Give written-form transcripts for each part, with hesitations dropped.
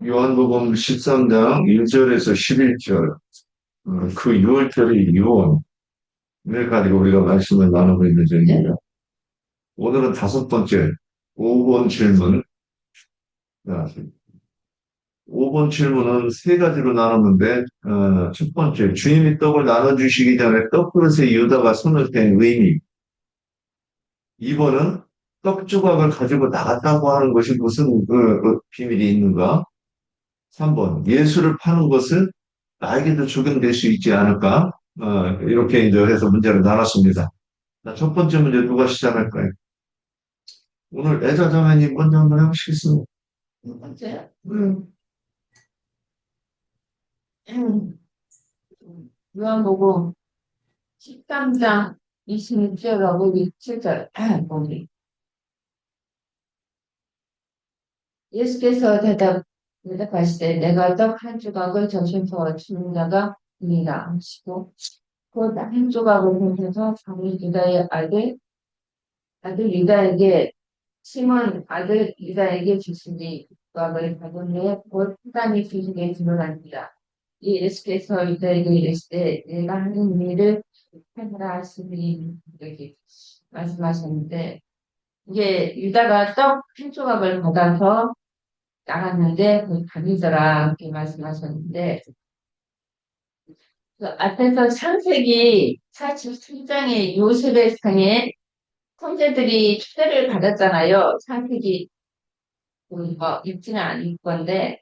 요한복음 13장 1절에서 11절, 그 6월절의 유언을 가지고 우리가 말씀을 나누고 있는 중입니다. 오늘은 다섯 번째, 5번 질문. 자, 5번 질문은 세 가지로 나눴는데, 첫 번째, 주님이 떡을 나눠주시기 전에 떡그릇에 유다가 손을 댄 의미. 2번은 떡 조각을 가지고 나갔다고 하는 것이 무슨 비밀이 있는가? 3번, 예수를 파는 것은 나에게도 적용될 수 있지 않을까? 이렇게 이제 해서 문제를 나눴습니다. 자, 첫 번째 문제 누가 시작할까요? 오늘 애자장애님 먼저 한번 해보시겠습니다. 첫 번째, 요한복음 13장 26절하고 27절 보기. 예수께서 대답하시되 내가 떡 한 조각을 저심서 주는 자가 이니라 하시고 곧 한 조각을 건져서 자기 유다의 아들 유다에게 시몬 아들 유다에게 주시니 조각을 받은 후에 곧 사단이 주시게 드러납니다. 이 예수께서 유다에게 이르시되 내가 하는 일을 하라 하시니 이렇게 말씀하셨는데 이게 유다가 떡 한 조각을 받아서 나갔는데 그 밤이더라 이렇게 말씀하셨는데 그 앞에서 창세기 43장의 요셉의 상에 형제들이 추대를 받았잖아요. 창세기 뭐 읽지는 않을 건데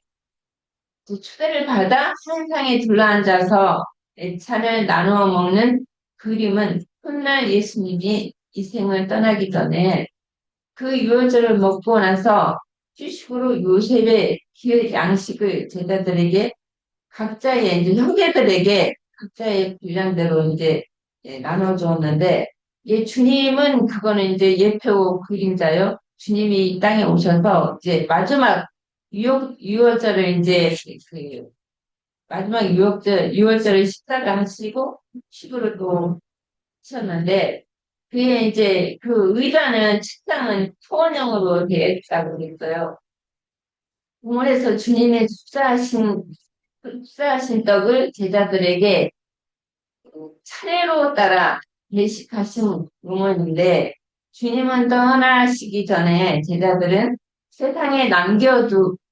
그 추대를 받아 한상에 둘러앉아서 애찬을 나누어 먹는 그림은 훗날 예수님이 이 생을 떠나기 전에 그 유월절을 먹고 나서 주식으로 요셉의 그 양식을 제자들에게 각자의 이제 형제들에게 각자의 분량대로 이제 나눠주었는데 주님은 그거는 이제 예표 그림자요. 주님이 이 땅에 오셔서 이제 마지막 유월절을 이제 그 마지막 유월절을 식사를 하시고 식으로 또 하셨는데 그게 이제 그 의자는 책상은 초원형으로 되어 있다고 그랬어요. 부모에서 주님의 흡사하신 떡을 제자들에게 차례로 따라 예식하신 부모인데 주님은 떠나시기 전에 제자들은 세상에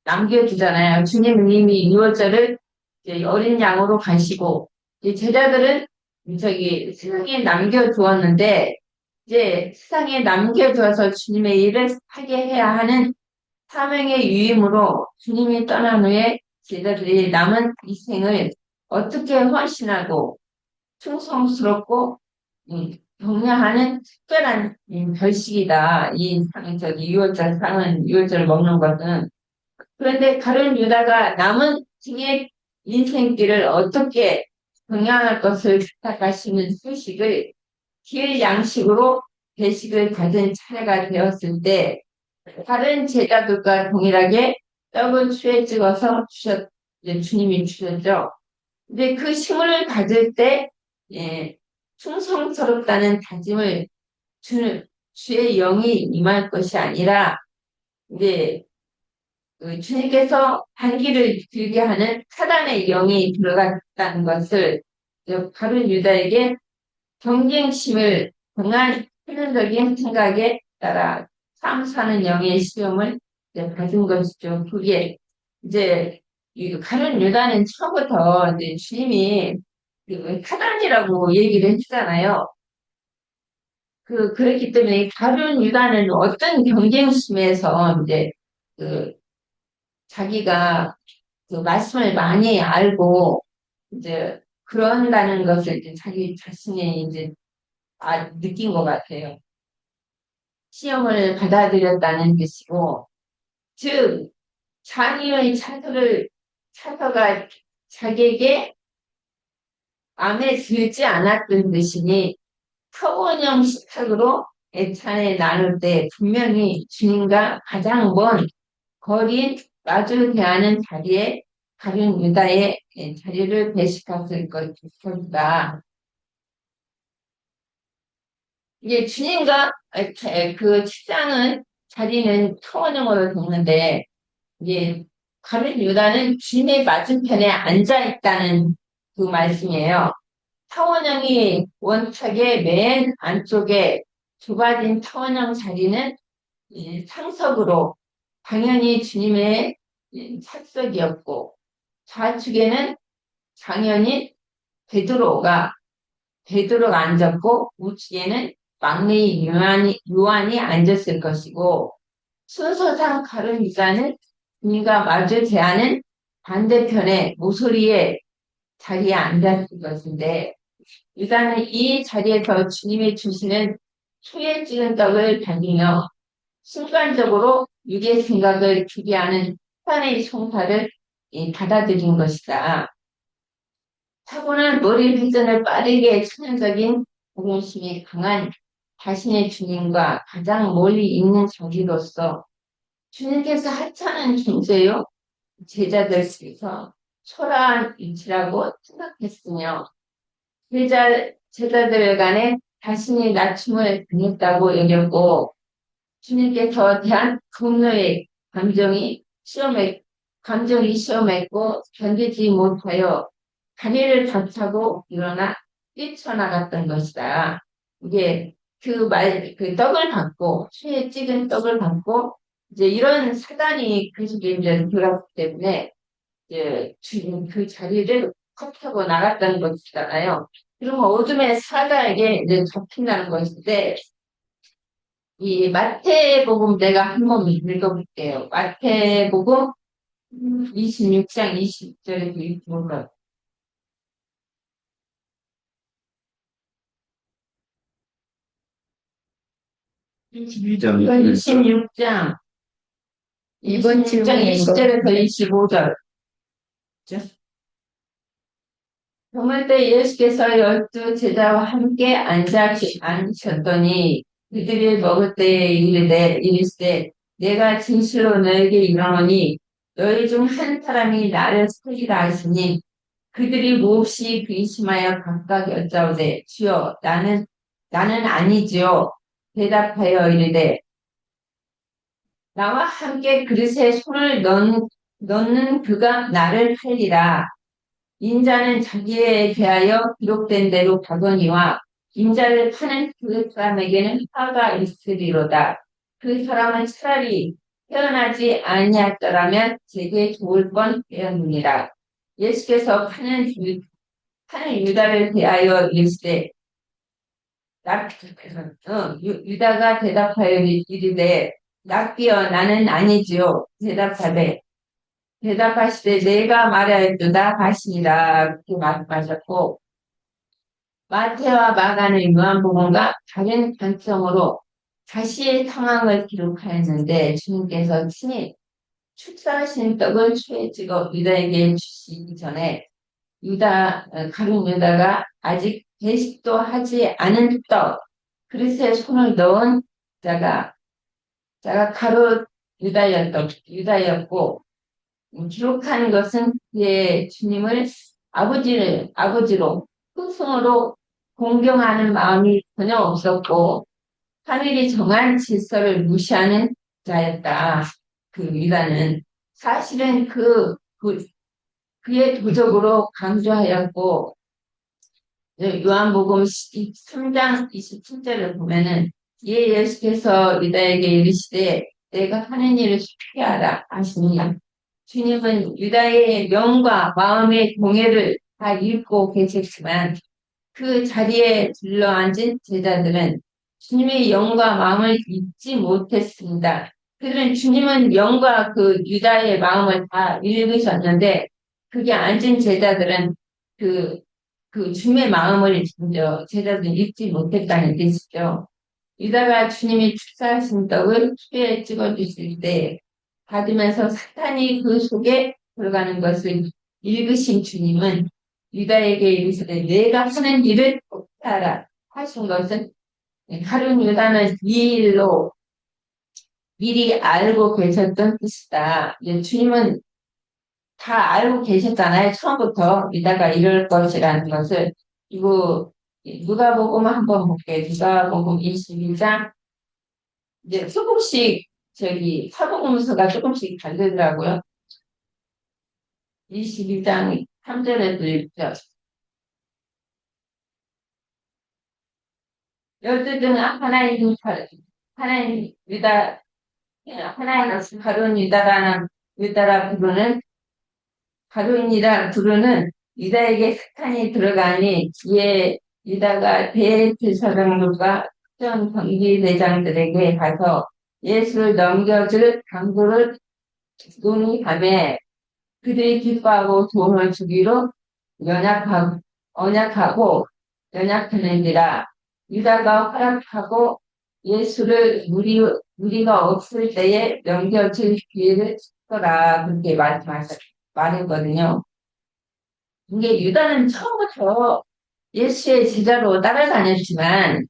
남겨두잖아요. 주님은 이미 유월절을 이제 어린 양으로 가시고 이제 제자들은 저기 세상에 남겨두었는데 이제 세상에 남겨두어서 주님의 일을 하게 해야 하는 사명의 유임으로 주님이 떠난 후에 제자들이 남은 이 생을 어떻게 헌신하고 충성스럽고 격려하는 특별한 결식이다. 저기 유월절 상은 유월절을 먹는 것은 그런데 다른 유다가 남은 층의 인생길을 어떻게 경영할 것을 부탁하시는 소식을 길 양식으로 배식을 받은 차례가 되었을 때 다른 제자들과 동일하게 떡을 수에 찍어서 주님이 주셨죠. 근데 그 식물을 가질 때, 충성스럽다는 다짐을 주의 영이 임할 것이 아니라, 이제, 그 주님께서 반기를 들게 하는 사단의 영이 들어갔다는 것을 바른 유다에게 경쟁심을 강한 필연적인 생각에 따라 삶 사는 영의 시험을 받은 것이죠. 그게 이제 이 가룟 유다는 처음부터 이제 주님이 그 사단이라고 얘기를 했잖아요. 그렇기 때문에 가룟 유다는 어떤 경쟁심에서 이제 그 자기가 그 말씀을 많이 알고 이제 그런다는 것을 이제 자기 자신이 이제 느낀 것 같아요. 시험을 받아들였다는 뜻이고, 즉, 자기의 차서가 자기에게 마음에 들지 않았던 뜻이니, 표본형 식탁으로 애찬에 나눌 때 분명히 주님과 가장 먼 거리인 마주 대하는 자리에 가룟 유다의 자리를 배식했을 것이다. 이제 주님과 그 자리는 초원형으로 됐는데 이제 가룟 유다는 주님의 맞은편에 앉아 있다는 그 말씀이에요. 타원형이 원탁의 맨 안쪽에 좁아진 타원형 자리는 상석으로 당연히 주님의 착석이었고 좌측에는 당연히 베드로가 앉았고 우측에는 막내인 요한이 앉았을 것이고 순서상 가룟 유다는 그가 마주 대하는 반대편에 모서리에 자리에 앉았을 것인데 유다는 이 자리에서 주님이 주시는 초에 찌은 떡을 받으며 순간적으로 유리의 생각을 기비하는 사탄의 송사를 받아들인 것이다. 타고난 머리 회전을 빠르게 천연적인 복음심이 강한 자신의 주님과 가장 멀리 있는 자기로서 주님께서 하찮은 존재요 제자들께서 초라한 위치라고 생각했으며 제자들 간에 자신이 낮춤을 당했다고 여겼고 주님께서 대한 분노의 감정이 시험했고 견디지 못하여 다리를 박차고 일어나 뛰쳐나갔던 것이다. 이게 그 떡을 받고, 수에 찍은 떡을 받고, 이제 이런 사단이 그 속에 이제 들어갔기 때문에, 이제 주님 그 자리를 컷하고 나갔다는 것이잖아요. 그러면 어둠의 사자에게 이제 잡힌다는 것인데, 이 마태복음 내가 한번 읽어볼게요. 마태복음 26장 20절에 보면 22장 26장 이번 26장 질문인 20절에서 25절. 정말 때 예수께서 12제자와 함께 앉으셨더니 그들이 먹을 때에 이르시되 내가 진실로 너에게 이르노니 너희 중 한 사람이 나를 살리라 하시니 그들이 몹시 근심하여 각각 여짜오되 주여 나는 아니지요. 대답하여 이르되 나와 함께 그릇에 손을 넣는 그가 나를 살리라. 인자는 자기에 대하여 기록된 대로 가거니와 인자를 파는 그 사람에게는 화가 있으리로다. 그 사람은 차라리 태어나지 아니하더라면 제게 좋을 뻔되었느니라. 예수께서 파는 유다를 대하여 이르시되 유다가 대답하여 이르되 낙비여 나는 아니지요. 대답하시되 내가 말하였도다 하시니라. 그렇게 말씀하셨고 마태와 마가는 요한복음과 다른 관점으로 자신의 상황을 기록하였는데 주님께서 친히 축사하신 떡을 초에 찍어 유다에게 주시기 전에 가룟 유다가 아직 배식도 하지 않은 떡 그릇에 손을 넣은 자가 가룟 유다였고 기록한 것은 그의 주님을 아버지로 풍성으로 공경하는 마음이 전혀 없었고 하늘이 정한 질서를 무시하는 자였다. 그 유다는 사실은 그의 도적으로 강조하였고 요한복음 3장 27절을 보면은 예수께서 유다에게 이르시되 내가 하는 일을 쉽게 하라 하시니 주님은 유다의 명과 마음의 동해를 다 읽고 계셨지만 그 자리에 둘러앉은 제자들은 주님의 영과 마음을 잊지 못했습니다. 그들은 주님은 영과 그 유다의 마음을 다 읽으셨는데 그게 앉은 제자들은 그 주님의 마음을 제자들은 잊지 못했다는 뜻이죠. 유다가 주님이 축사하신 떡을 수레에 찍어주실 때 받으면서 사탄이 그 속에 들어가는 것을 읽으신 주님은 유다에게 이르시되 내가 하는 일을 돕하라 하신 것은 가룟 유다는 이 일로 미리 알고 계셨던 뜻이다. 주님은 다 알고 계셨잖아요. 처음부터 유다가 이럴 것이라는 것을. 이거 누가복음 한번 볼게요. 누가복음 22장 이제 조금씩 사복음서가 조금씩 다르더라고요. 22장 3절에도 읽죠. 열두 중 하나님 유다, 하나님 가룟 유다라 부르는 유다에게 사탄이 들어가니 이에 유다가 대제사장들과 특정 경비대장들에게 가서 예수를 넘겨줄 방도를 논의하며 그들이 기뻐하고 도움을 주기로 연약하고 언약하고 연약하는지라. 유다가 허락하고 예수를 무리가 없을 때에 넘겨줄 기회를 주더라. 그렇게 말했거든요. 이게 유다는 처음부터 예수의 제자로 따라다녔지만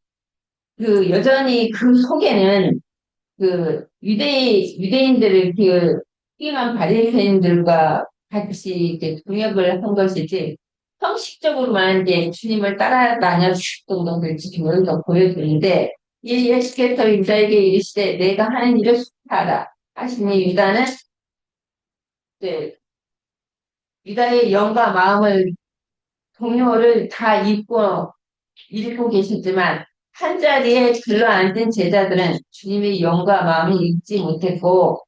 여전히 그 속에는 유대인들을 훌륭한 바리새인들과 같이 이제 동역을 한 것이지 형식적으로만 이제 주님을 따라다녔던 것을 지금 여기서 보여주는데 이 예수께서 유다에게 이르시되 내가 하는 일을 수행하라 하시니 유다는 이제 유다의 영과 마음을 동요를 다 읽고 계셨지만 한 자리에 들러앉은 제자들은 주님의 영과 마음을 읽지 못했고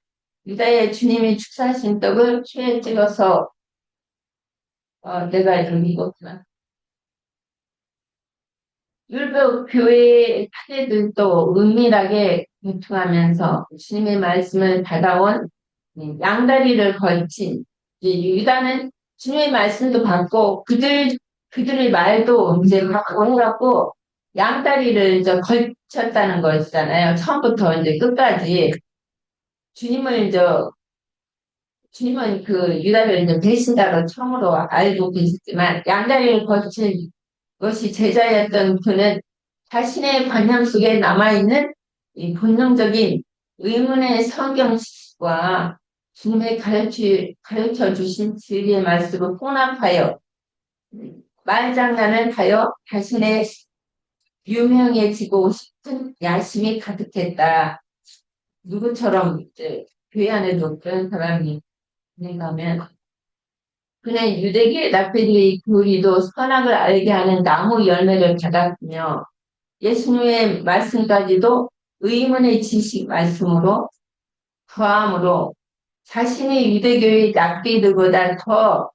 유다의 주님이 축사하신 떡을 쇠에 찍어서 내가 여기 읽었구나. 율법 교회의 사제들도 은밀하게 유통하면서 주님의 말씀을 받아온 양다리를 걸친 유다는 주님의 말씀도 받고 그들의 말도 이제 받고 해갖고 양다리를 이제 걸쳤다는 것이잖아요. 처음부터 이제 끝까지 주님은 유다를 이제 배신자로 처음으로 알고 계셨지만 양다리를 걸친 것이 제자였던 그는 자신의 관념 속에 남아있는 이 본능적인 의문의 성경과 주님의 가르쳐 주신 진리의 말씀을 혼합하여 말장난을 하여 자신의 유명해지고 싶은 야심이 가득했다. 누구처럼 이제 교회 안에도 그런 사람이 있는가면 그는 유대계 납배들의 교리도 선악을 알게 하는 나무 열매를 받았으며 예수님의 말씀까지도 의문의 지식 말씀으로 더함으로 자신이 유대교의 납비들보다 더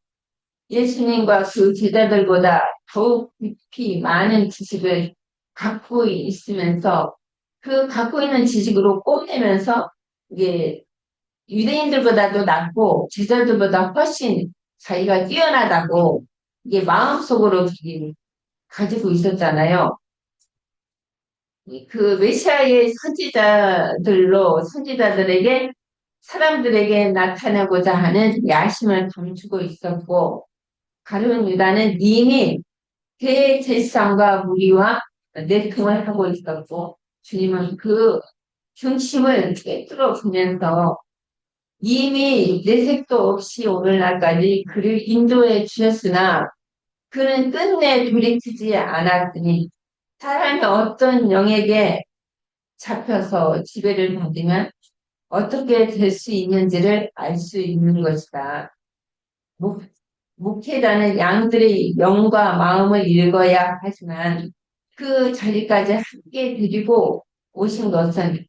예수님과 그 제자들보다 더욱 깊이 많은 지식을 갖고 있으면서 그 갖고 있는 지식으로 뽐내면서 이게 유대인들보다도 낫고 제자들보다 훨씬 자기가 뛰어나다고 이게 마음속으로 가지고 있었잖아요. 그 메시아의 선지자들에게 사람들에게 나타내고자 하는 야심을 감추고 있었고 가룟 유다는 이미 대제사장과 무리와 내통을 하고 있었고 주님은 그 중심을 꿰뚫어 보면서 이미 내색도 없이 오늘날까지 그를 인도해 주셨으나 그는 끝내 돌이키지 않았으니 사람이 어떤 영에게 잡혀서 지배를 받으면 어떻게 될 수 있는지를 알 수 있는 것이다. 목회자는 양들의 영과 마음을 읽어야 하지만 그 자리까지 함께 드리고 오신 것은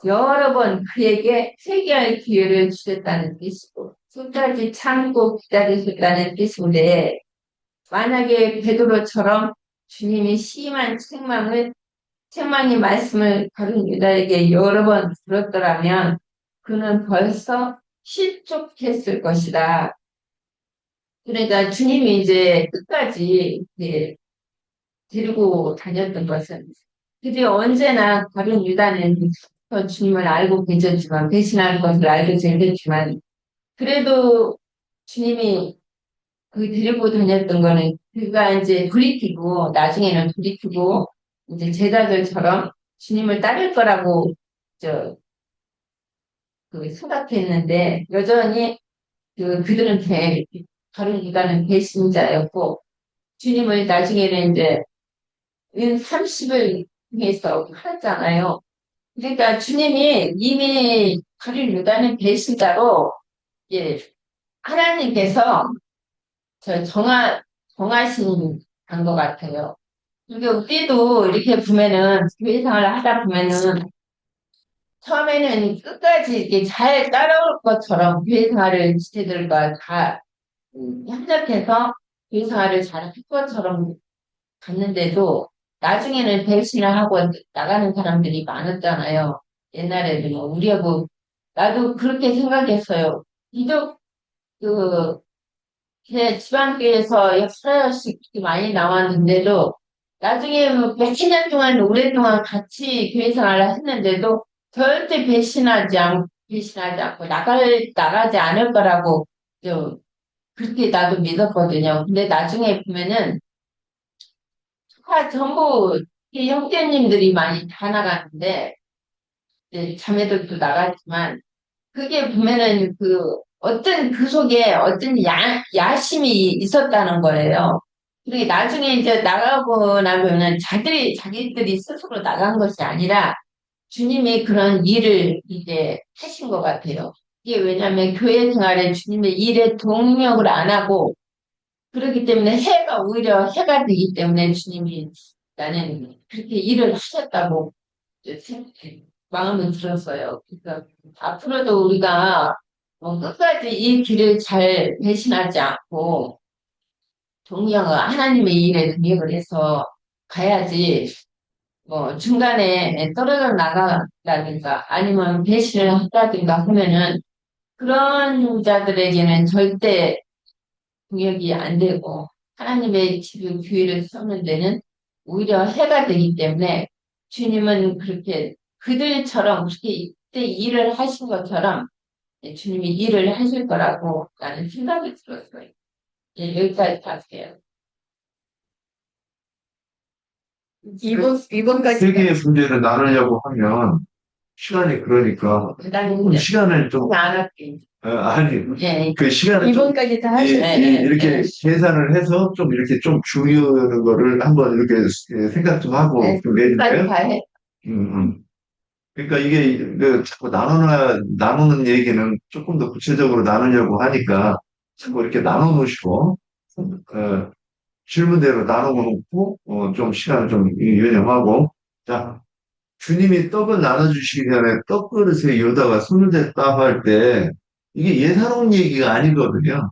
여러 번 그에게 회개할 기회를 주셨다는 뜻이고 끝까지 참고 기다리셨다는 뜻인데 만약에 베드로처럼 주님이 심한 책망의 말씀을 가룟 유다에게 여러 번 들었더라면 그는 벌써 실족했을 것이다. 그러니까 주님이 이제 끝까지 데리고 다녔던 것은 드디어 언제나 가룟 유다는 주님을 알고 계셨지만 배신할 것을 알고 계셨지만 그래도 주님이 데리고 다녔던 거는 그가 이제 돌이키고 나중에는 돌이키고 이제 제자들처럼 주님을 따를 거라고 생각했는데 여전히 그들은 가룟 유다는 배신자였고 주님을 나중에는 이제 30을 통해서 팔았잖아요. 그러니까 주님이 이미 가룟 유다는 배신자로 예, 하나님께서 저 정하신 것 같아요. 이게 우리도 이렇게 보면은, 교회 생활을 하다 보면은, 처음에는 끝까지 이렇게 잘 따라올 것처럼 교회 생활을 지체들과 다 협력해서 교회 생활을 잘 할 것처럼 갔는데도 나중에는 배신을 하고 나가는 사람들이 많았잖아요. 옛날에는 뭐 우리하고 나도 그렇게 생각했어요. 비록 그 제 지방교회에서 역사식 많이 나왔는데도 나중에 뭐 몇십 년 동안 오랫동안 같이 교회 생활을 했는데도 절대 배신하지 않고 나가지 않을 거라고 좀 그렇게 나도 믿었거든요. 근데 나중에 보면은 다 전부 이 형제님들이 많이 다 나갔는데 이제 자매들도 나갔지만 그게 보면은 어떤 그 속에 어떤 야심이 있었다는 거예요. 그리고 나중에 이제 나가고 나면은 자기들이 스스로 나간 것이 아니라 주님이 그런 일을 이제 하신 것 같아요. 이게 왜냐하면 교회 생활에 주님의 일에 동력을 안 하고 그렇기 때문에 오히려 해가 되기 때문에 주님이 나는 그렇게 일을 하셨다고 마음은 들었어요. 그러니까 앞으로도 우리가 끝까지 이 길을 잘 배신하지 않고 동력을 하나님의 일에 동력을 해서 가야지 뭐 중간에 떨어져 나가다든가 아니면 배신을 한다든가 하면은 그런 자들에게는 절대 동력이 안 되고 하나님의 집을 교회를 세우는 데는 오히려 해가 되기 때문에 주님은 그렇게 그들처럼 그렇게 이때 일을 하신 것처럼 주님이 일을 하실 거라고 나는 생각이 들었어요. 예, 여기까지 할게요. 이번까지 세 개의 문제를 나누려고 하면 시간이 그러니까 나는 시간을 좀 안 할게. 아니 예, 그 시간을 좀 이번까지 다 이- 하셨어요. 이렇게 계산을 해서 좀 이렇게 좀 줄이는 거를 한번 이렇게 생각 좀 하고 네, 좀 끝까지 내주세요. 다 해. 음, 음. 그러니까 이게 자꾸 나누는 얘기는 조금 더 구체적으로 나누려고 하니까 자꾸 이렇게 나눠 놓으시고 질문대로 나눠 놓고 좀 시간을 좀 유념하고 자 주님이 떡을 나눠주시기 전에 떡그릇에 여다가 손을 댔다 할 때 이게 예사로운 얘기가 아니거든요.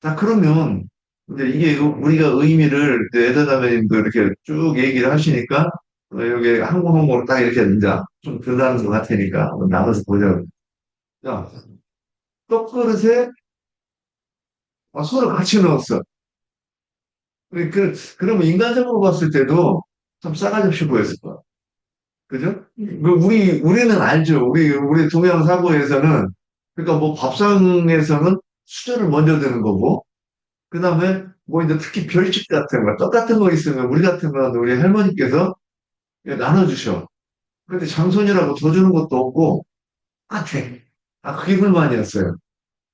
자 그러면 이제 이게 우리가 의미를 에드다메님도 이렇게 쭉 얘기를 하시니까 여기 한 권 한 권을 딱 이렇게 이제 좀 드러나는 것 같으니까 한번 나눠서 보자고. 자, 떡그릇에 손을 같이 넣었어. 그러면 인간적으로 봤을 때도 좀 싸가지 없이 보였을 거야. 그죠? 우리는 알죠. 우리 동양 사고에서는, 그러니까 뭐 밥상에서는 수저를 먼저 드는 거고, 그 다음에 뭐 이제 특히 별식 같은 거, 떡 같은 거 있으면 우리 같은 건 우리 할머니께서 나눠주셔. 근데 장손이라고 더 주는 것도 없고, 돼. 그게 불만이었어요.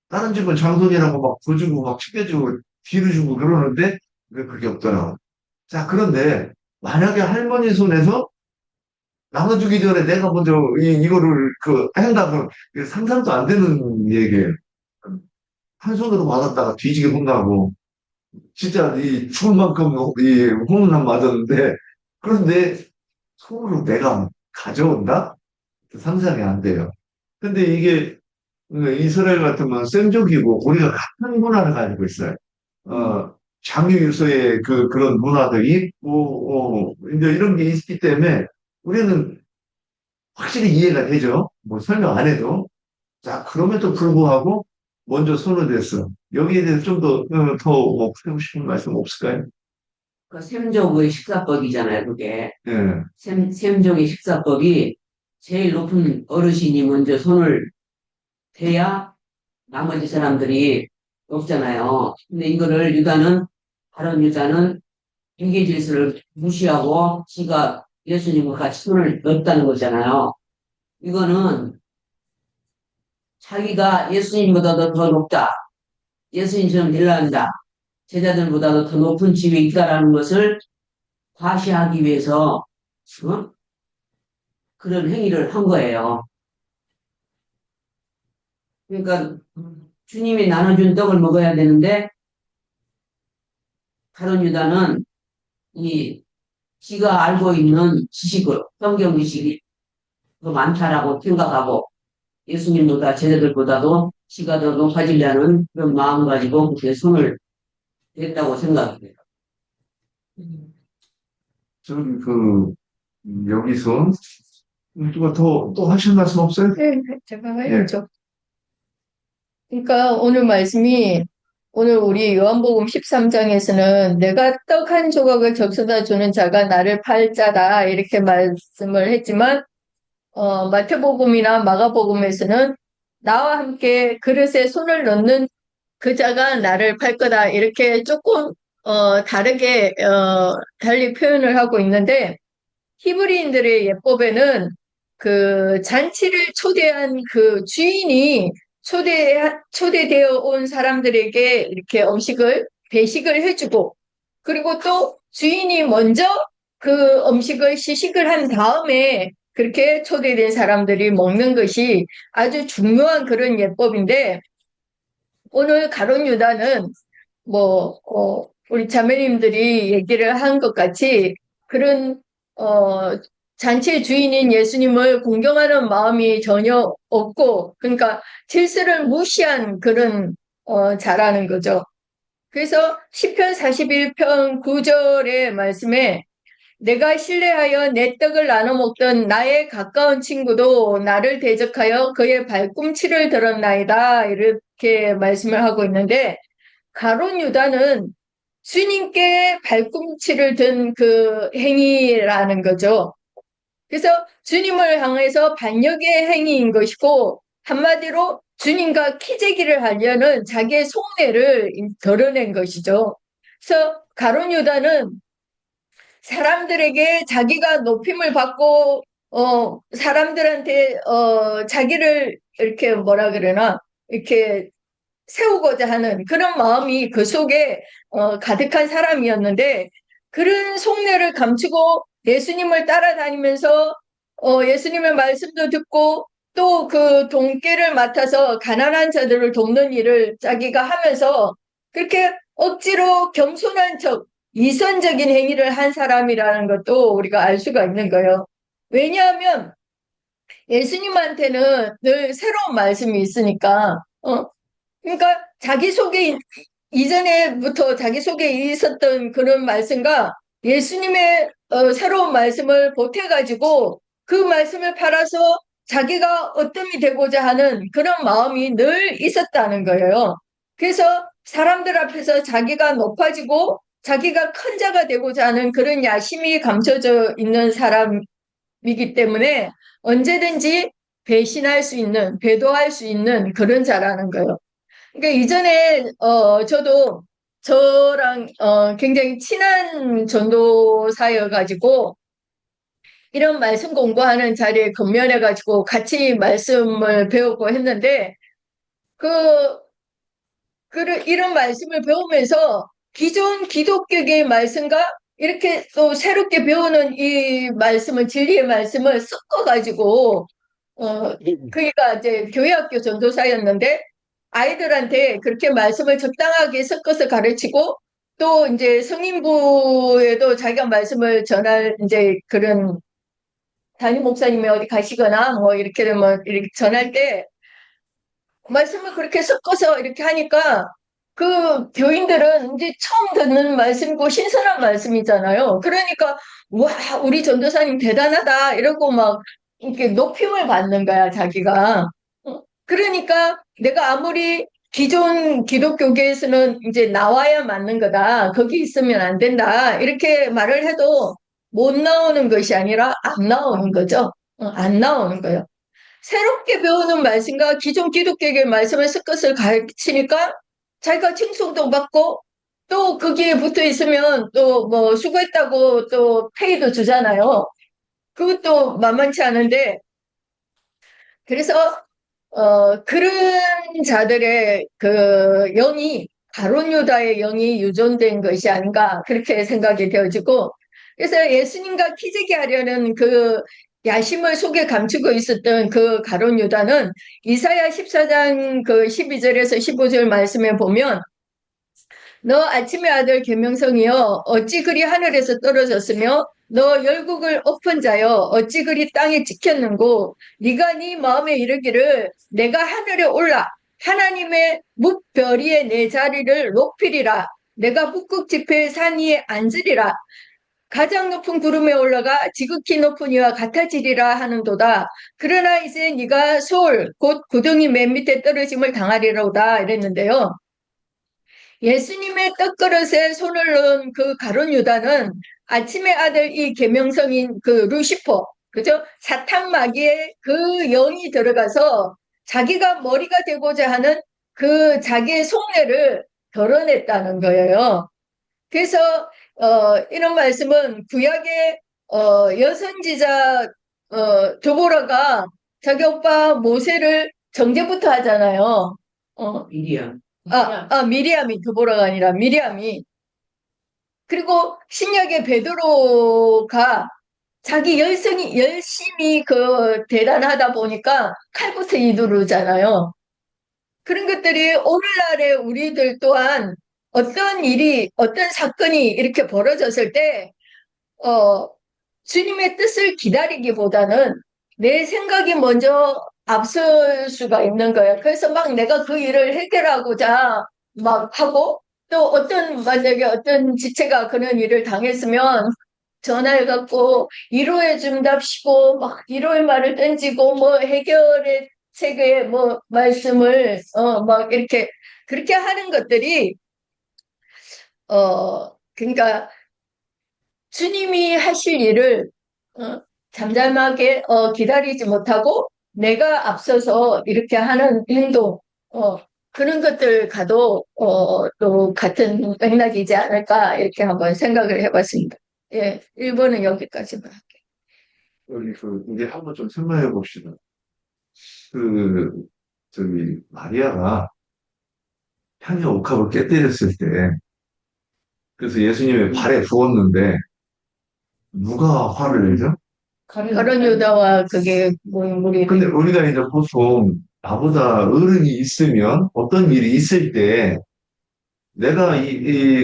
다른 집은 장손이라고 막 더 주고, 막 챙겨주고, 뒤로 주고 그러는데, 그게 없더라고. 자, 그런데 만약에 할머니 손에서 나눠주기 전에 내가 먼저 이거를 한다면 상상도 안 되는 얘기예요. 한 손으로 받았다가 뒤지게 혼나고, 진짜 죽을 만큼 혼난 맞았는데, 그런데 손으로 내가 가져온다? 상상이 안 돼요. 근데 이게 이스라엘 같으면 셈족이고 우리가 같은 문화를 가지고 있어요. 장유유서의 그런 문화도 있고, 이제 이런 게 있기 때문에 우리는 확실히 이해가 되죠. 뭐 설명 안 해도. 자, 그럼에도 불구하고 먼저 손을 댔어. 여기에 대해서 좀 더 하고 싶은 말씀 없을까요? 그 셈족의 식사법이잖아요, 그게. 예, 셈족의 식사법이 제일 높은 어르신이 먼저 손을 대야 나머지 사람들이 먹잖아요. 근데 이거를 다른 유다는 유계 질서를 무시하고 지가 예수님과 같이 손을 넣었다는 거잖아요. 이거는 자기가 예수님보다도 더 높다. 예수님처럼 될란다. 제자들보다도 더 높은 지위에 있다라는 것을 과시하기 위해서 어? 그런 행위를 한 거예요. 그러니까 주님이 나눠준 떡을 먹어야 되는데 가룟 유다는 이 지가 알고 있는 지식을 성경 지식이 더 많다라고 생각하고 예수님보다 제자들보다도 지가 더 높아지려는 그런 마음 가지고 그렇게 손을 댔다고 생각해요. 저기, 여기서, 누가 또 하실 말씀 없어요? 네, 제가 예. 해야죠. 그러니까 오늘 말씀이 오늘 우리 요한복음 13장에서는 내가 떡 한 조각을 적셔다 주는 자가 나를 팔 자다 이렇게 말씀을 했지만 마태복음이나 마가복음에서는 나와 함께 그릇에 손을 넣는 그 자가 나를 팔 거다 이렇게 조금 다르게 달리 표현을 하고 있는데 히브리인들의 예법에는 그 잔치를 초대한 그 주인이 초대되어 온 사람들에게 이렇게 배식을 해주고, 그리고 또 주인이 먼저 그 음식을 시식을 한 다음에 그렇게 초대된 사람들이 먹는 것이 아주 중요한 그런 예법인데, 오늘 가룟 유다는 우리 자매님들이 얘기를 한 것 같이 그런, 어, 잔치의 주인인 예수님을 공경하는 마음이 전혀 없고, 그러니까 질서를 무시한 그런, 자라는 거죠. 그래서 시편 41편 9절의 말씀에 내가 신뢰하여 내 떡을 나눠 먹던 나의 가까운 친구도 나를 대적하여 그의 발꿈치를 들었나이다. 이렇게 말씀을 하고 있는데, 가룟 유다는 주님께 발꿈치를 든 그 행위라는 거죠. 그래서 주님을 향해서 반역의 행위인 것이고, 한마디로 주님과 키재기를 하려는 자기의 속내를 드러낸 것이죠. 그래서 가룟 유다는 사람들에게 자기가 높임을 받고, 사람들한테, 자기를 이렇게 뭐라 그러나, 이렇게 세우고자 하는 그런 마음이 그 속에 가득한 사람이었는데, 그런 속내를 감추고 예수님을 따라다니면서 예수님의 말씀도 듣고 또 그 돈깨를 맡아서 가난한 자들을 돕는 일을 자기가 하면서 그렇게 억지로 겸손한 척 이선적인 행위를 한 사람이라는 것도 우리가 알 수가 있는 거예요. 왜냐하면 예수님한테는 늘 새로운 말씀이 있으니까 그러니까 자기 속에 이전에부터 자기 속에 있었던 그런 말씀과 예수님의 새로운 말씀을 보태가지고 그 말씀을 팔아서 자기가 어뜸이 되고자 하는 그런 마음이 늘 있었다는 거예요. 그래서 사람들 앞에서 자기가 높아지고 자기가 큰 자가 되고자 하는 그런 야심이 감춰져 있는 사람이기 때문에 언제든지 배신할 수 있는, 배도할 수 있는 그런 자라는 거예요. 그러니까 이전에 저도 저랑 굉장히 친한 전도사여가지고 이런 말씀 공부하는 자리에 건면해가지고 같이 말씀을 배우고 했는데 이런 말씀을 배우면서 기존 기독교계의 말씀과 이렇게 또 새롭게 배우는 이 말씀을 진리의 말씀을 섞어가지고 그러니까 이제 교회학교 전도사였는데 아이들한테 그렇게 말씀을 적당하게 섞어서 가르치고 또 이제 성인부에도 자기가 말씀을 전할 이제 그런 담임 목사님이 어디 가시거나 뭐 이렇게 되면 이렇게 전할 때 말씀을 그렇게 섞어서 이렇게 하니까 그 교인들은 이제 처음 듣는 말씀이고 신선한 말씀이잖아요. 그러니까 와 우리 전도사님 대단하다 이러고 막 이렇게 높임을 받는 거야 자기가. 그러니까 내가 아무리 기존 기독교계에서는 이제 나와야 맞는 거다. 거기 있으면 안 된다. 이렇게 말을 해도 못 나오는 것이 아니라 안 나오는 거죠. 안 나오는 거예요. 새롭게 배우는 말씀과 기존 기독교의 말씀을 섞어서 가르치니까 자기가 칭송도 받고 또 거기에 붙어 있으면 또 뭐 수고했다고 또 페이도 주잖아요. 그것도 만만치 않은데 그래서 그런 자들의 그 영이 가룟 유다의 영이 유존된 것이 아닌가 그렇게 생각이 되어지고 그래서 예수님과 키재기 하려는 그 야심을 속에 감추고 있었던 그 가룟 유다는 이사야 14장 그 12절에서 15절 말씀에 보면 너 아침의 아들 계명성이여 어찌 그리 하늘에서 떨어졌으며 너 열국을 엎은 자여 어찌 그리 땅에 찍혔는고 네가 네 마음에 이르기를 내가 하늘에 올라 하나님의 뭇별이의 내 자리를 높이리라 내가 북극 지폐의 산 위에 앉으리라 가장 높은 구름에 올라가 지극히 높은 이와 같아지리라 하는도다. 그러나 이제 네가 소울 곧 구덩이 맨 밑에 떨어짐을 당하리로다 이랬는데요. 예수님의 떡그릇에 손을 넣은 그 가룟 유다는 아침의 아들 이 계명성인 그 루시퍼, 그죠? 사탄 마귀의 그 영이 들어가서 자기가 머리가 되고자 하는 그 자기의 속내를 드러냈다는 거예요. 그래서 이런 말씀은 구약의 여선지자 드보라가 자기 오빠 모세를 정죄부터 하잖아요. 미리야. 미리암이 드보라가 아니라 미리암이. 그리고 신약의 베드로가 자기 열심히 그 대단하다 보니까 칼부터 이두르잖아요. 그런 것들이 오늘날의 우리들 또한 어떤 일이, 어떤 사건이 이렇게 벌어졌을 때, 주님의 뜻을 기다리기보다는 내 생각이 먼저 앞설 수가 있는 거예요. 그래서 막 내가 그 일을 해결하고자 막 하고, 또 만약에 어떤 지체가 그런 일을 당했으면 전화해갖고 위로해 준답시고, 막 위로의 말을 던지고, 뭐 해결의 책에 뭐 말씀을, 막 이렇게, 그렇게 하는 것들이 그러니까 주님이 하실 일을 잠잠하게 기다리지 못하고 내가 앞서서 이렇게 하는 행동 그런 것들 가도 또 같은 맥락이지 않을까 이렇게 한번 생각을 해봤습니다. 예, 1번은 여기까지만 할게요. 여기 이제 한번 좀 생각해 봅시다. 마리아가 향유 옥합을 깨뜨렸을 때, 그래서 예수님의 발에 부었는데, 누가 화를 내죠? 가룟 유다와 그게 우리 근데 우리가 이제 보통 나보다 어른이 있으면 어떤 일이 있을 때 내가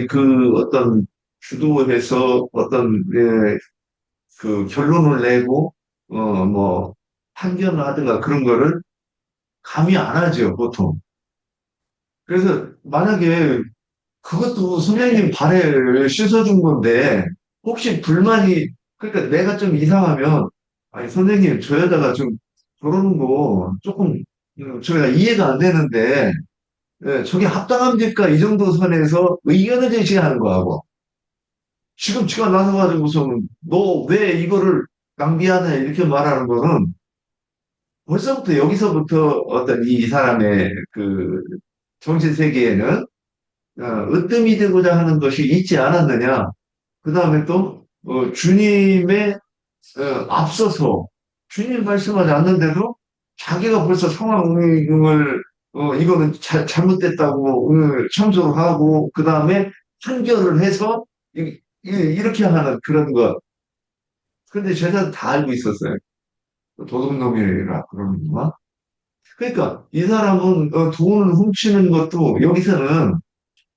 그 어떤 주도해서 어떤 그 결론을 내고 뭐 판결을 하든가 그런 거를 감히 안 하죠, 보통. 그래서 만약에 그것도 선생님 발에 씻어준 건데 혹시 불만이 그러니까 내가 좀 이상하면 아니 선생님 저 여자가 좀 저러는 거 조금 저희가 이해가 안 되는데 저게 합당합니까? 이 정도 선에서 의견을 제시하는 거하고 지금 지가 나서가지고서는 너 왜 이거를 낭비하냐 이렇게 말하는 거는 벌써부터 여기서부터 어떤 이 사람의 그 정신 세계에는 으뜸이 되고자 하는 것이 있지 않았느냐. 그 다음에 또 주님의 앞서서 주님 말씀하지 않는데도 자기가 벌써 상황을 이거는 잘못됐다고 참조를 하고 그 다음에 판결을 해서 이렇게 하는 그런 것. 근데 제자는 다 알고 있었어요. 도둑놈이라 그러는 거. 그러니까 이 사람은 돈을 훔치는 것도 여기서는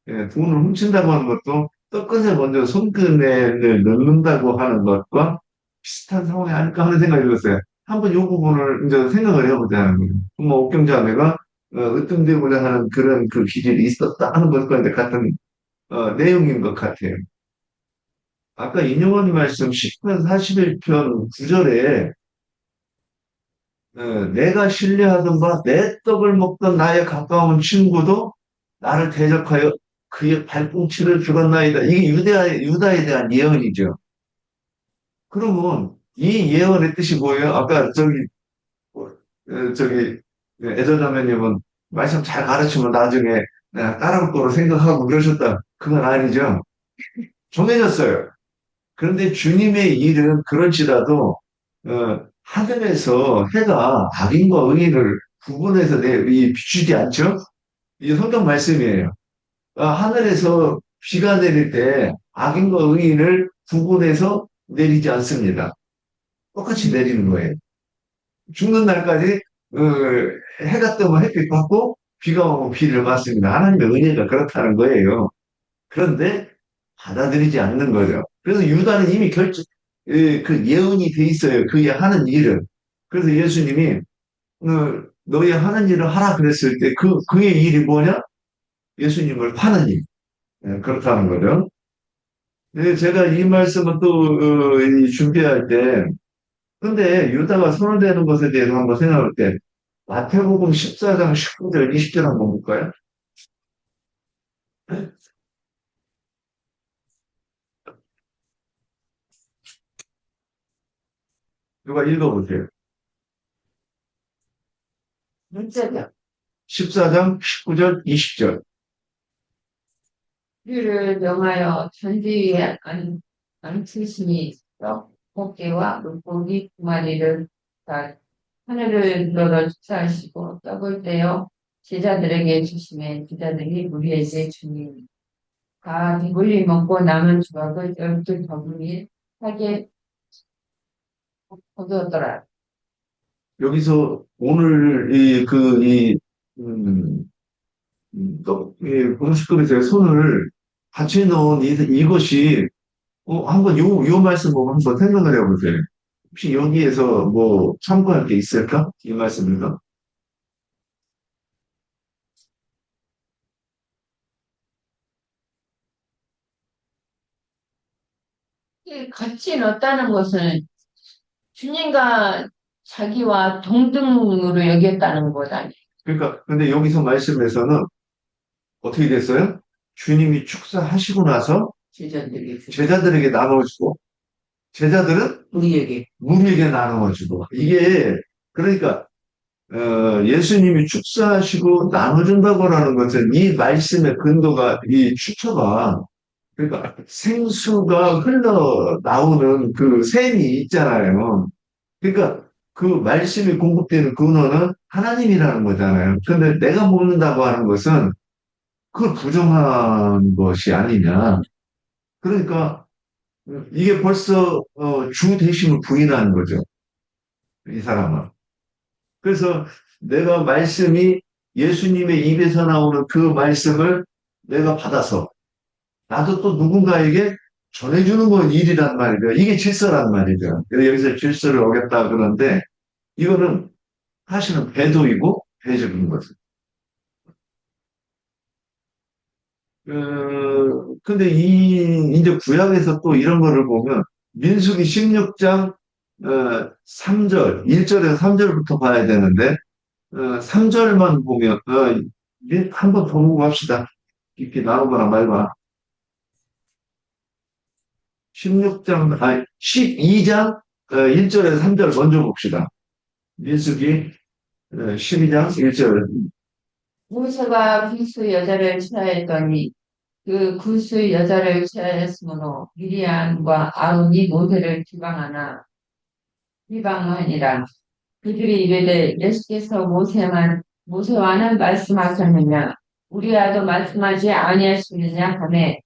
돈을 훔친다고 하는 것도 떡끝에 먼저 손끝을 넣는다고 하는 것과 비슷한 상황이 아닐까 하는 생각이 들었어요. 한번 이 부분을 이제 생각을 해보자는 거예요. 뭐 옥경자매가 으뜸되고자 하는 그런 그 기질이 있었다 하는 것과 이제 같은 내용인 것 같아요. 아까 인용한 말씀 10편 41편 9절에 내가 신뢰하던 바 내 떡을 먹던 나의 가까운 친구도 나를 대적하여 그의 발꿈치를 죽었나이다. 이게 유다에 대한 예언이죠. 그러면 이 예언의 뜻이 뭐예요? 아까 애저자매님은 말씀 잘 가르치면 나중에 따라올 거로 생각하고 그러셨다. 그건 아니죠. 정해졌어요. 그런데 주님의 일은 그럴지라도 하늘에서 해가 악인과 의인을 구분해서 비추지 않죠? 이게 성경 말씀이에요. 하늘에서 비가 내릴 때 악인과 의인을 구분해서 내리지 않습니다. 똑같이 내리는 거예요. 죽는 날까지 해가 뜨면 햇빛 받고 비가 오면 비를 맞습니다. 하나님의 은혜가 그렇다는 거예요. 그런데 받아들이지 않는 거죠. 그래서 유다는 이미 그 예언이 돼 있어요. 그의 하는 일을. 그래서 예수님이 너희 하는 일을 하라 그랬을 때 그의 일이 뭐냐? 예수님을 파는 일. 그렇다는 거죠. 제가 이 말씀을 또 이 준비할 때 근데 유다가 손을 대는 것에 대해서 한번 생각할 때 마태복음 14장 19절 20절 한번 볼까요? 누가 읽어보세요. 문제가 14장 19절 20절. 우리를 명하여 전지 위에 앉히시니 떡볶이와 물고기 두 마리를 다 하늘을 열어 축사하시고 떡을 떼어 제자들에게 주시매 제자들이 우리에게 주니 다 배불리 먹고 남은 조각을 12 하게 거두었더라. 여기서 오늘 음, 공식급에서 손을 같이 넣은 이것이 한번 요 말씀 보고 한번 생각을 해보세요. 혹시 여기에서 뭐 참고할 게 있을까? 이 말씀에서. 같이 넣었다는 것은 주님과 자기와 동등으로 여겼다는 것 아니에요. 그러니까 근데 여기서 말씀에서는 어떻게 됐어요? 주님이 축사하시고 나서 제자들에게 주시고 제자들에게 나눠주고 제자들은 우리에게 무리에게 나눠주고 이게 그러니까 예수님이 축사하시고 나눠준다고 하는 것은 이 말씀의 근거가 이 추처가 그러니까 생수가 흘러나오는 그 샘이 있잖아요. 그러니까 그 말씀이 공급되는 근원은 하나님이라는 거잖아요. 근데 내가 먹는다고 하는 것은 그걸 부정한 것이 아니냐. 그러니까 이게 벌써 주 대심을 부인하는 거죠. 이 사람은. 그래서 내가 말씀이 예수님의 입에서 나오는 그 말씀을 내가 받아서 나도 또 누군가에게 전해주는 건 일이란 말이죠. 이게 질서란 말이죠. 그래서 여기서 질서를 어겼다 그러는데 이거는 사실은 배도이고 배적인 거죠. 근데 이제 구약에서 또 이런 거를 보면 민수기 16장 3절, 1절에서 3절부터 봐야 되는데 3절만 보면 한번 더 보고 갑시다. 깊이 나누거나 말거나. 16장, 12장 1절에서 3절 먼저 봅시다. 민수기 12장 1절. 모세가 굴수 여자를 취하였더니 그 굴수 여자를 취하였으므로 미리암과 아론이 모세를 비방하니라. 그들이 이르되 예수께서 모세와는 말씀하셨느냐 우리와도 말씀하지 아니하시느냐 하매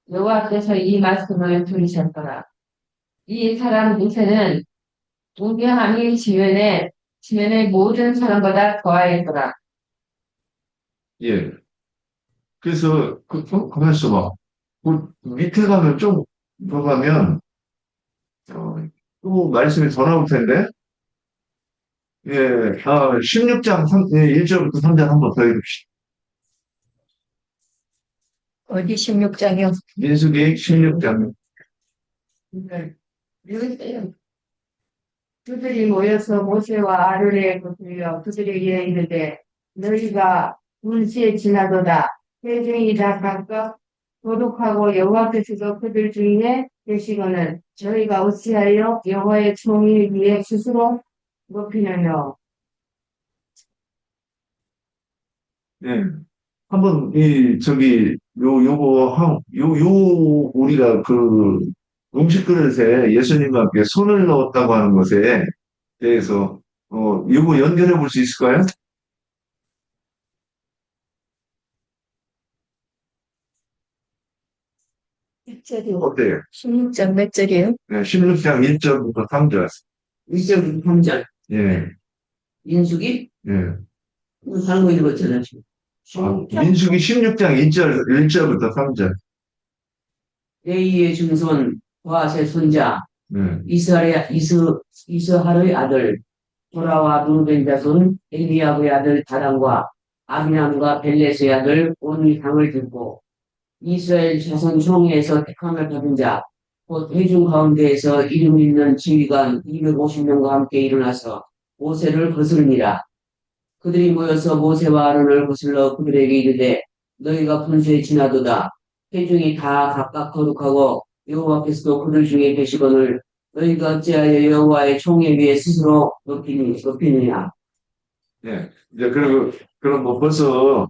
여호와께서 이 말씀을 들으셨더라. 이 사람 모세는 우매함이 지면의 모든 사람보다 더하였더라. 예. 그래서 가만 있어봐. 그 밑에 가면 좀 더 가면 또 말씀이 더 나올 텐데. 예, 16장 1절부터 3절 한번 더 읽읍시다. 어디 16장이요? 민수기 16장. 읽으세요. 그들이 모여서 모세와 아론에게 들려 그들에게 이르되 너희가 문시에 지나도다 회중이 다 각각 도독하고 여호와께서도 그들 중에 계시거늘 너희가 어찌하여 여호와의 총을 위해 스스로 높이느냐. 예. 한번 우리가 그 음식 그릇에 예수님과 함께 손을 넣었다고 하는 것에 대해서 요거 연결해 볼 수 있을까요? 절이요? 어때요? 16장 몇 절이에요? 네, 16장 1절부터 3절. 1절, 3절. 예, 민수기? 예. 다른 거 읽었잖아, 지금. 민수기 16장 1절부터 3절. 레이의 증손, 보아스의 손자, 네. 이스하르의 아들, 도라와 누르벤 자손, 엘리야브의 아들 다단과 아비남과 벨레스의 아들 온 향을 듣고 이스라엘 자손 총회에서 택함을 받은 자, 곧 회중 가운데에서 이름 있는 지휘관 250명과 함께 일어나서 모세를 거스르니라. 그들이 모여서 모세와 아론을 거슬러 그들에게 이르되 너희가 분수에 지나도다. 회중이 다 각각 거룩하고 여호와께서도 그들 중에 계시거늘 너희가 어찌하여 여호와의 총회 위에 스스로 높이느냐. 예. 이제 그럼 뭐 벌써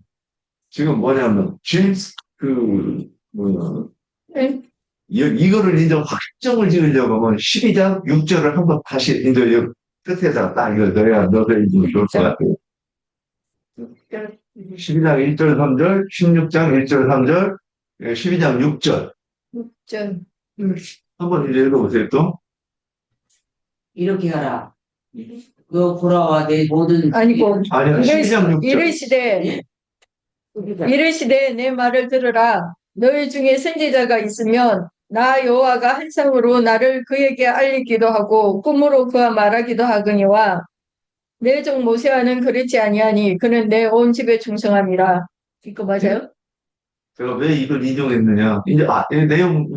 지금 뭐냐면, 네. 이거를 이제 확정을 지으려고 하면 12장 6절을 한번 다시 이제 여 끝에다 딱 이거 넣어야 이제 좋을 것 같아요. 12장 1절 3절, 16장 1절 3절, 12장 6절. 6절. 한번 이제 읽어보세요, 또. 이렇게 하라. 너 보라와 내 모든 아니고, 아니요, 12장 6절. 이르시되 내 말을 들으라. 너희 중에 선지자가 있으면 나 여호와가 환상으로 나를 그에게 알리기도 하고 꿈으로 그와 말하기도 하거니와 내 종 모세와는 그렇지 아니하니 그는 내 온 집에 충성함이라. 이거 맞아요? 제가 왜 이걸 인용했느냐. 이제, 이 내용,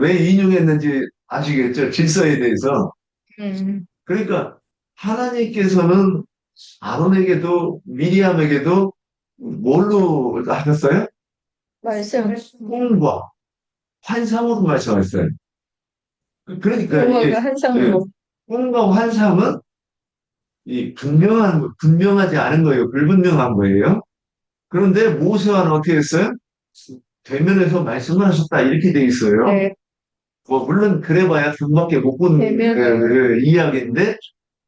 왜 인용했는지 아시겠죠? 질서에 대해서. 그러니까, 하나님께서는 아론에게도, 미리암에게도 뭘로 하셨어요? 말씀. 꿈과 환상으로 말씀하셨어요. 그러니까, 이게, 여호와가 환상으로. 꿈과 환상은 분명하지 않은 거예요. 불분명한 거예요. 그런데 모세와는 어떻게 했어요? 대면에서 말씀을 하셨다. 이렇게 돼 있어요. 네. 뭐, 물론 그래봐야 등밖에 못 본 대면. 이야기인데,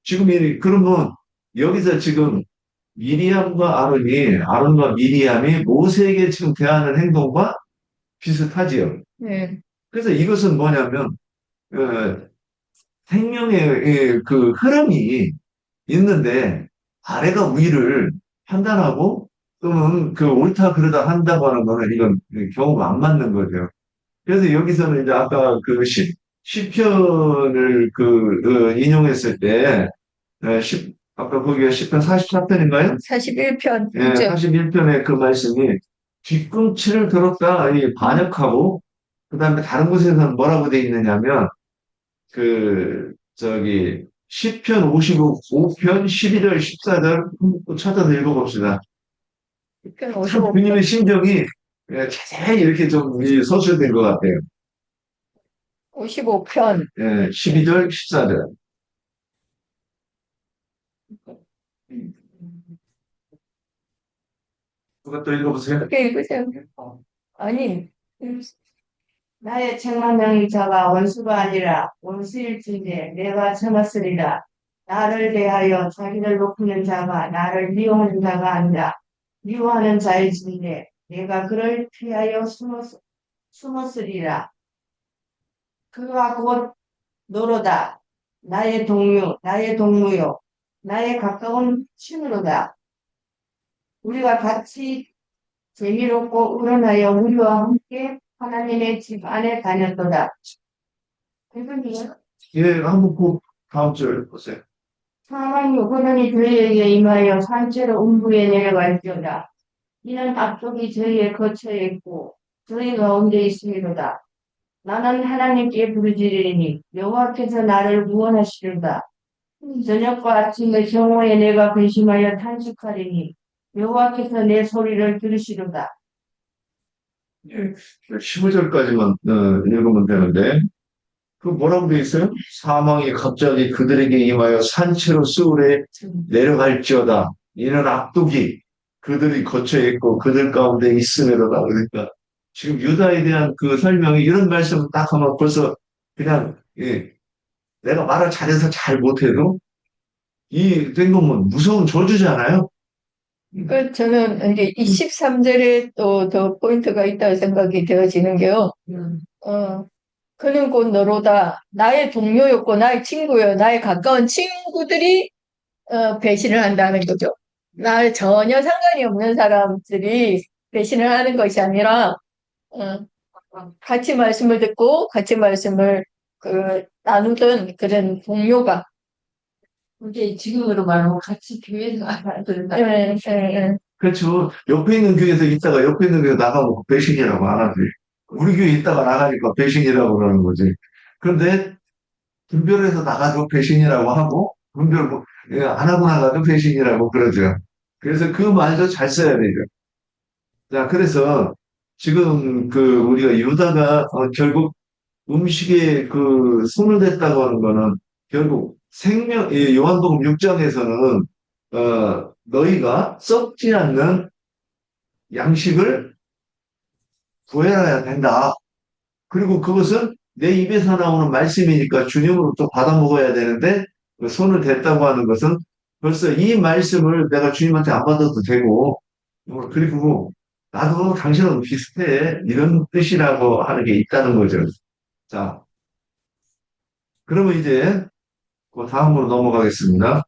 지금 그러면 여기서 지금 아론과 미리암이 모세에게 지금 대하는 행동과 비슷하지요. 네. 그래서 이것은 뭐냐면, 생명의 그 흐름이 있는데, 아래가 위를 판단하고, 또는 옳다 그르다 한다고 하는 거는 이건 경우가 안 맞는 거죠. 그래서 여기서는 이제 아까 시편을 인용했을 때, 아까 거기가 시편 44편인가요? 41편. 예, 41편의 그 말씀이 뒤꿈치를 들었다, 반역하고, 그 다음에 다른 곳에서는 뭐라고 돼 있느냐면, 시편 55편 12절, 14절, 찾아서 읽어봅시다. 참 55편. 주님의 심정이 자세히 이렇게 좀 서술된 것 같아요. 55편. 예, 12절, 14절. 누가 또 읽어보세요. 그렇게 읽으세요. 아니, 나의 책망명이 자가 원수가 아니라 원수일진데 내가 참았으리라. 나를 대하여 자기를 높이는 자가 나를 미워하는 자가 아니라 미워하는 자일진데 내가 그를 피하여 숨었으리라. 그가 곧 너로다. 나의 동무요. 나의 가까운 친으로다. 우리가 같이 재미롭고 우러나여 우리와 함께 하나님의 집 안에 다녔도다. 대표님, 예, 한번 다음 절 보세요. 사망이 호련히 저희에게 임하여 산채로 음부에 내려갈지어다. 이는 앞쪽이 저희의 거처에 있고 저희 가운데 있음이로다. 나는 하나님께 부르짖으리니 여호와께서 나를 구원하시리로다. 저녁과 아침에 정오에 내가 근심하여 탄식하리니 여호와께서 내 소리를 들으시리로다. 예, 15절까지만 읽으면 되는데, 뭐라고 돼 있어요? 사망이 갑자기 그들에게 임하여 산채로 스울에 내려갈지어다. 이는 악독이 그들이 거처에 있고 그들 가운데 있음이로다. 그러니까 지금 유다에 대한 그 설명이 이런 말씀을 딱 하면 벌써 그냥 내가 말을 잘해서 잘 못해도 이 된 거면 무서운 저주잖아요. 저는 이제 23절에 또 더 포인트가 있다고 생각이 되어지는 게요. 그는 곧 너로다. 나의 동료였고, 나의 친구요. 나의 가까운 친구들이, 배신을 한다는 거죠. 나 전혀 상관이 없는 사람들이 배신을 하는 것이 아니라, 어, 같이 말씀을 듣고, 같이 말씀을, 나누던 그런 동료가, 이게 지금으로 말하면 같이 교회에서 알아들다. 그렇죠. 옆에 있는 교회에서 있다가 옆에 있는 교회 나가면 그 배신이라고 안 하지. 우리 교회 있다가 나가니까 배신이라고 그러는 거지. 그런데 분별해서 나가도 배신이라고 하고, 안 하고 나가도 배신이라고 그러죠. 그래서 그 말도 잘 써야 되죠. 자, 그래서 지금 우리가 유다가 결국 음식에 손을 댔다고 하는 거는 결국 요한복음 6장에서는 너희가 썩지 않는 양식을 구해야 된다. 그리고 그것은 내 입에서 나오는 말씀이니까 주님으로부터 받아 먹어야 되는데 그 손을 댔다고 하는 것은 벌써 이 말씀을 내가 주님한테 안 받아도 되고 그리고 나도 당신하고 비슷해 이런 뜻이라고 하는 게 있다는 거죠. 자, 그러면 이제 그 다음으로 넘어가겠습니다.